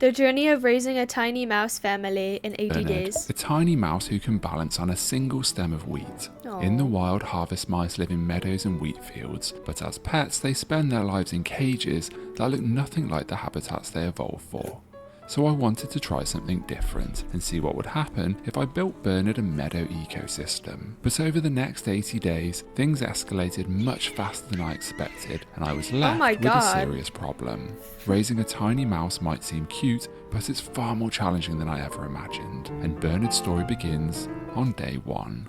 The journey of raising a tiny mouse family in 80 Bernard, days. a tiny mouse who can balance on a single stem of wheat. In the Aw. wild, harvest mice live in meadows and wheat fields, but as pets they spend their lives in cages that look nothing like the habitats they evolved for. So I wanted to try something different and see what would happen if I built Bernard a meadow ecosystem. But over the next 80 days, things escalated much faster than I expected, and I was left my with a God. serious problem. Raising a tiny mouse might seem cute, but it's far more challenging than I ever imagined. And Bernard's story begins on day 1.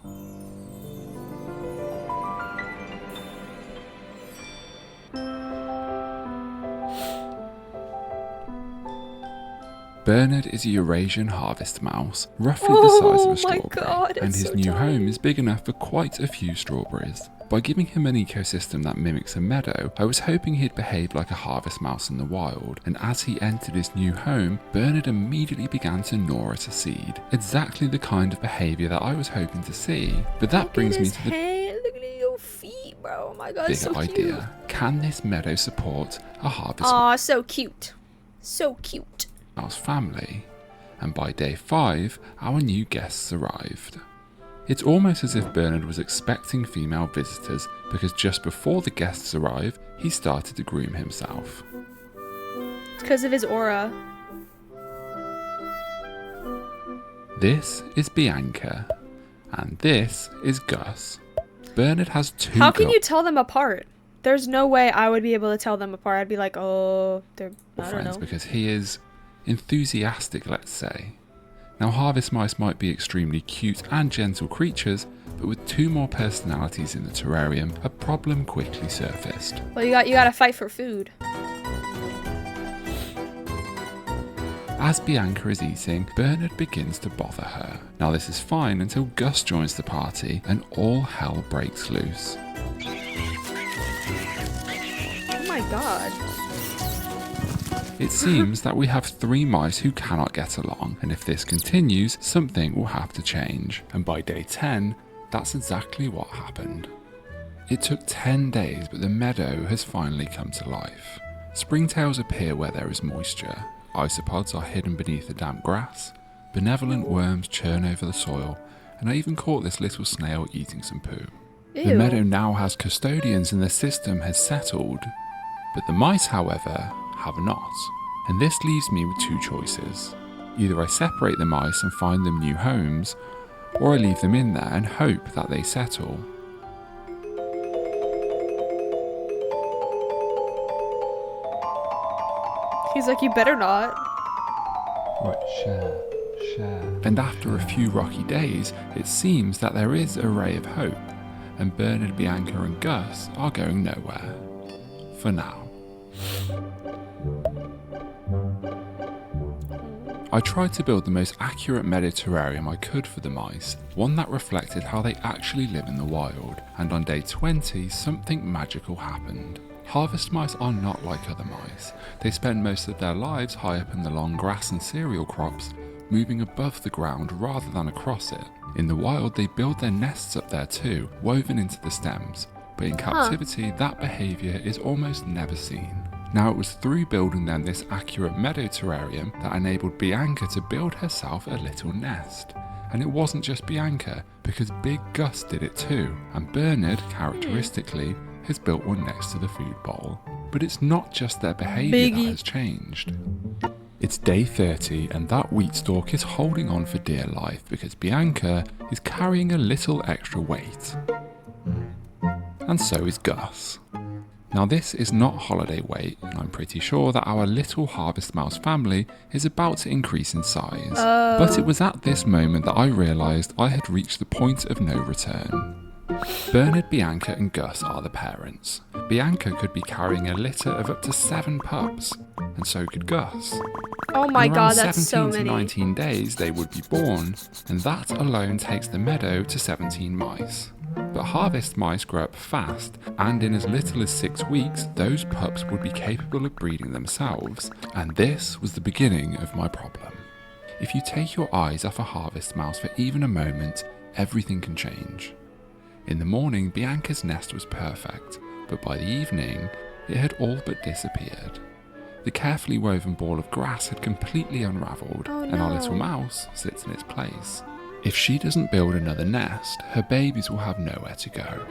Bernard is a Eurasian harvest mouse, roughly the size of a my strawberry, God, and it's his so new tiny. home is big enough for quite a few strawberries. By giving him an ecosystem that mimics a meadow, I was hoping he'd behave like a harvest mouse in the wild, and as he entered his new home, Bernard immediately began to gnaw at a seed. Exactly the kind of behaviour that I was hoping to see. But that brings me to the Look at your feet, bro. Oh my God, it's bigger so cute. idea. Can this meadow support a harvest Aw, so cute. So cute. mouse family? And by day 5, our new guests arrived. It's almost as if Bernard was expecting female visitors, because just before the guests arrive, he started to groom himself. It's because of his aura. This is Bianca, and this is Gus. Bernard has 2 How can girl you tell them apart? There's no way I would be able to tell them apart. I'd be like, oh, they're, I don't friends know. because he is enthusiastic, let's say. Now, harvest mice might be extremely cute and gentle creatures, but with 2 more personalities in the terrarium, a problem quickly surfaced. Well, you gotta fight for food. As Bianca is eating, Bernard begins to bother her. Now, this is fine until Gus joins the party and all hell breaks loose. Oh my God. It seems that we have 3 mice who cannot get along, and if this continues, something will have to change. And by day 10, that's exactly what happened. It took 10 days, but the meadow has finally come to life. Springtails appear where there is moisture, isopods are hidden beneath the damp grass, benevolent worms churn over the soil, and I even caught this little snail eating some poo. The Ew. meadow now has custodians and the system has settled, but the mice, however, have not. And this leaves me with 2 choices. Either I separate the mice and find them new homes, or I leave them in there and hope that they settle. He's like, you better not. Right, share. And after a few rocky days, it seems that there is a ray of hope, and Bernard, Bianca and Gus are going nowhere. For now. I tried to build the most accurate meadow terrarium I could for the mice, one that reflected how they actually live in the wild, and on day 20 something magical happened. Harvest mice are not like other mice. They spend most of their lives high up in the long grass and cereal crops, moving above the ground rather than across it. In the wild they build their nests up there too, woven into the stems, but in captivity that behaviour is almost never seen. Now it was through building them this accurate meadow terrarium that enabled Bianca to build herself a little nest. And it wasn't just Bianca, because Big Gus did it too, and Bernard, characteristically, has built one next to the food bowl. But it's not just their behaviour that has changed. It's day 30 and that wheat stalk is holding on for dear life because Bianca is carrying a little extra weight. And so is Gus. Now this is not holiday weight, and I'm pretty sure that our little harvest mouse family is about to increase in size. But it was at this moment that I realised I had reached the point of no return. Bernard, Bianca and Gus are the parents. Bianca could be carrying a litter of up to 7 pups, and so could Gus. Oh my In around God, that's so 17 to many. 19 days they would be born, and that alone takes the meadow to 17 mice. But harvest mice grow up fast, and in as little as 6 weeks, those pups would be capable of breeding themselves, and this was the beginning of my problem. If you take your eyes off a harvest mouse for even a moment, everything can change. In the morning, Bianca's nest was perfect, but by the evening, it had all but disappeared. The carefully woven ball of grass had completely unravelled, Oh, and our no. little mouse sits in its place. If she doesn't build another nest, her babies will have nowhere to go.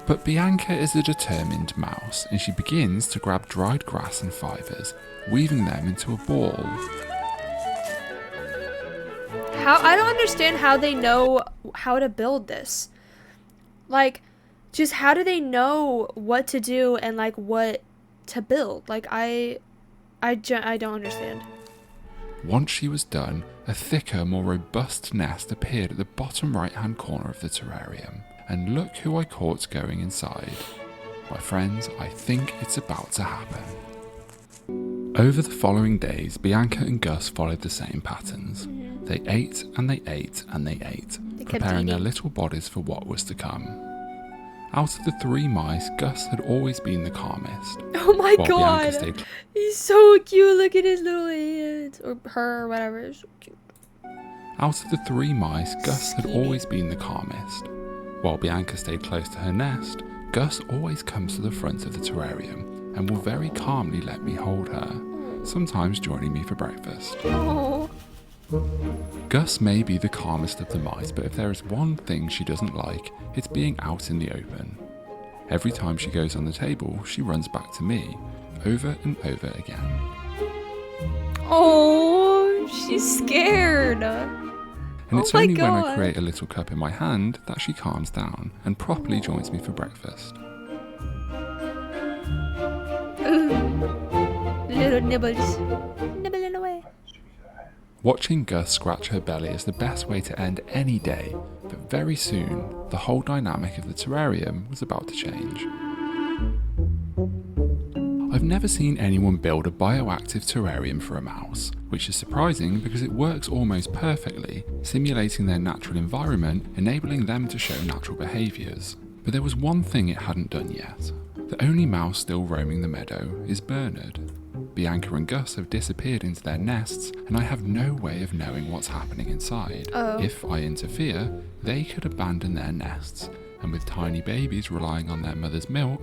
But Bianca is a determined mouse, and she begins to grab dried grass and fibres, weaving them into a ball. I don't understand how they know how to build this. Like, just how do they know what to do and like what to build? Like, I don't understand. Once she was done, a thicker, more robust nest appeared at the bottom right-hand corner of the terrarium. And look who I caught going inside. My friends, I think it's about to happen. Over the following days, Bianca and Gus followed the same patterns. They ate and they ate and they ate, They kept preparing their eating. little bodies for what was to come. Out of the 3 mice, Gus had always been the calmest. Oh my while Bianca god. stayed He's so cute. Look at his little hands. Or her or whatever. It's so cute. Out of the 3 mice, Gus had always been the calmest. While Bianca stayed close to her nest, Gus always comes to the front of the terrarium and will very calmly let me hold her, sometimes joining me for breakfast. Oh. Gus may be the calmest of the mice, but if there is one thing she doesn't like, it's being out in the open. Every time she goes on the table, she runs back to me, over and over again. Oh, she's scared. And it's Oh my only when I God. create a little cup in my hand that she calms down and properly joins me for breakfast. Little nibbles. Nibbling away. Watching Gus scratch her belly is the best way to end any day, but very soon, the whole dynamic of the terrarium was about to change. I've never seen anyone build a bioactive terrarium for a mouse, which is surprising because it works almost perfectly, simulating their natural environment, enabling them to show natural behaviours. But there was one thing it hadn't done yet. The only mouse still roaming the meadow is Bernard. Bianca and Gus have disappeared into their nests, and I have no way of knowing what's happening inside. Oh. If I interfere, they could abandon their nests, and with tiny babies relying on their mother's milk,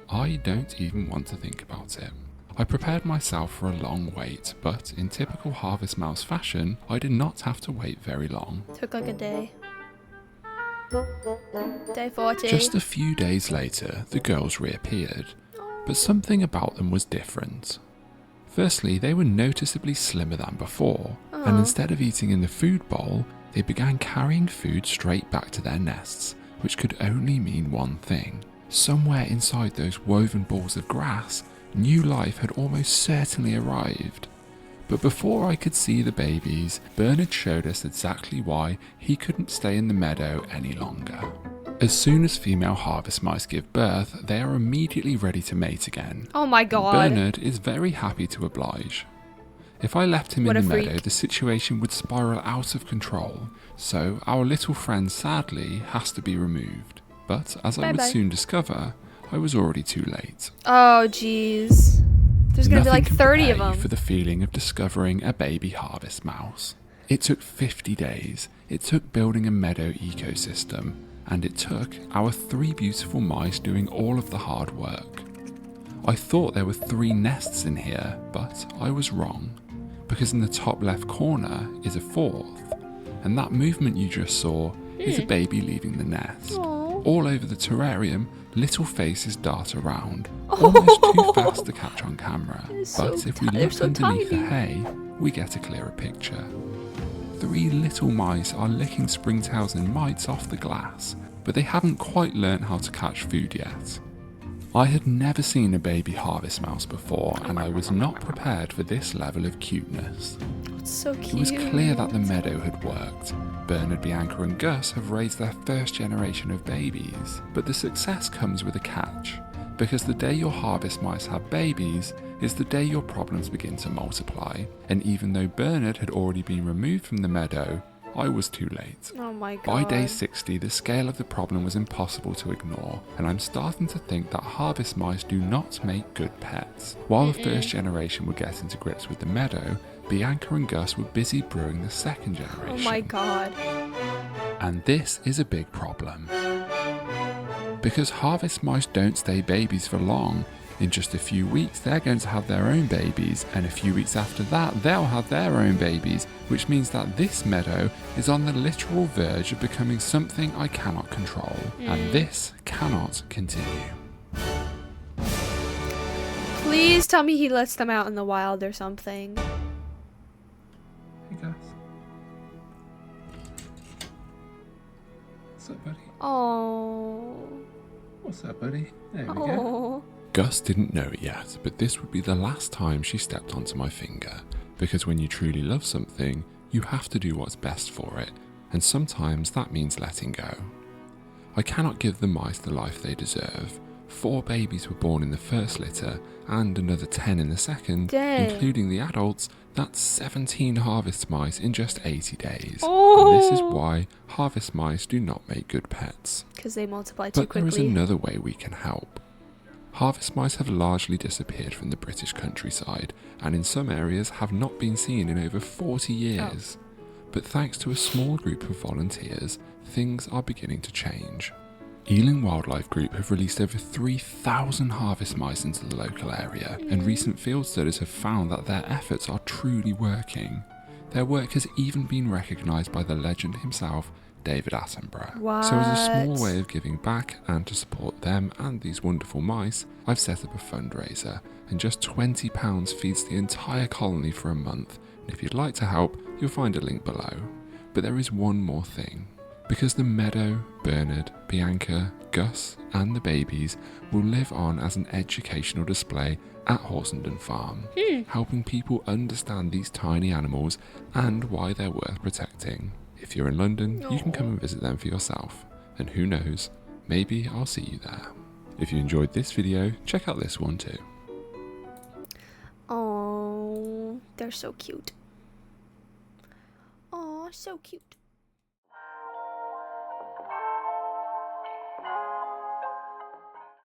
I don't even want to think about it. I prepared myself for a long wait, but in typical Harvest Mouse fashion, I did not have to wait very long. Took like a day. Day 40. Just a few days later, the girls reappeared, but something about them was different. Firstly, they were noticeably slimmer than before, and Oh. instead of eating in the food bowl, they began carrying food straight back to their nests, which could only mean one thing. Somewhere inside those woven balls of grass, new life had almost certainly arrived. But before I could see the babies, Bernard showed us exactly why he couldn't stay in the meadow any longer. As soon as female harvest mice give birth, they are immediately ready to mate again. Oh my god. Bernard is very happy to oblige. If I left him What in a the meadow, freak. the situation would spiral out of control, so our little friend sadly has to be removed. But as I would Bye-bye. soon discover, I was already too late. Oh jeez. There's gonna be Nothing like can 30 of prepare you them. for the feeling of discovering a baby harvest mouse. It took 50 days. It took building a meadow ecosystem, and it took our 3 beautiful mice doing all of the hard work. I thought there were 3 nests in here, but I was wrong, because in the top left corner is a 4th, and that movement you just saw is a baby leaving the nest. Aw. All over the terrarium, little faces dart around, almost too fast to catch on camera. They're so But if we they're look so underneath the tiny. hay, we get a clearer picture. 3 little mice are licking springtails and mites off the glass, but they haven't quite learnt how to catch food yet. I had never seen a baby harvest mouse before, and I was not prepared for this level of cuteness. It's so cute. It was clear that the meadow had worked. Bernard, Bianca and Gus have raised their first generation of babies. But the success comes with a catch, because the day your harvest mice have babies is the day your problems begin to multiply. And even though Bernard had already been removed from the meadow, I was too late. Oh my god. By day 60, the scale of the problem was impossible to ignore, and I'm starting to think that harvest mice do not make good pets. While the first generation were getting to grips with the meadow, Bianca and Gus were busy brewing the second Oh generation. my god. And this is a big problem. Because harvest mice don't stay babies for long, In just a few weeks, they're going to have their own babies, and a few weeks after that, they'll have their own babies, which means that this meadow is on the literal verge of becoming something I cannot control, and this cannot continue. Please tell me he lets them out in the wild or something. Hey guys. What's up, buddy? Oh. What's up, buddy? There we go. Oh. Gus didn't know it yet, but this would be the last time she stepped onto my finger, because when you truly love something, you have to do what's best for it, and sometimes that means letting go. I cannot give the mice the life they deserve. 4 babies were born in the first litter, and another 10 in the second, Dang. including the adults. That's 17 harvest mice in just 80 days. Oh. And this is why harvest mice do not make good pets. Because they multiply too But there is quickly. another way we can help. Harvest mice have largely disappeared from the British countryside, and in some areas have not been seen in over 40 years. But thanks to a small group of volunteers, things are beginning to change. Ealing Wildlife Group have released over 3,000 harvest mice into the local area, and recent field studies have found that their efforts are truly working. Their work has even been recognised by the legend himself, David Attenborough. So as a small What? way of giving back and to support them and these wonderful mice, I've set up a fundraiser, and just £20 feeds the entire colony for a month, and if you'd like to help, you'll find a link below. But there is one more thing. Because the meadow, Bernard, Bianca, Gus and the babies will live on as an educational display at Horsenden Farm, helping people understand these tiny animals and why they're worth protecting. If you're in London, you can come and visit them for yourself, and who knows, maybe I'll see you there. If you enjoyed this video, check out this one too. Oh, they're so cute. Oh, so cute.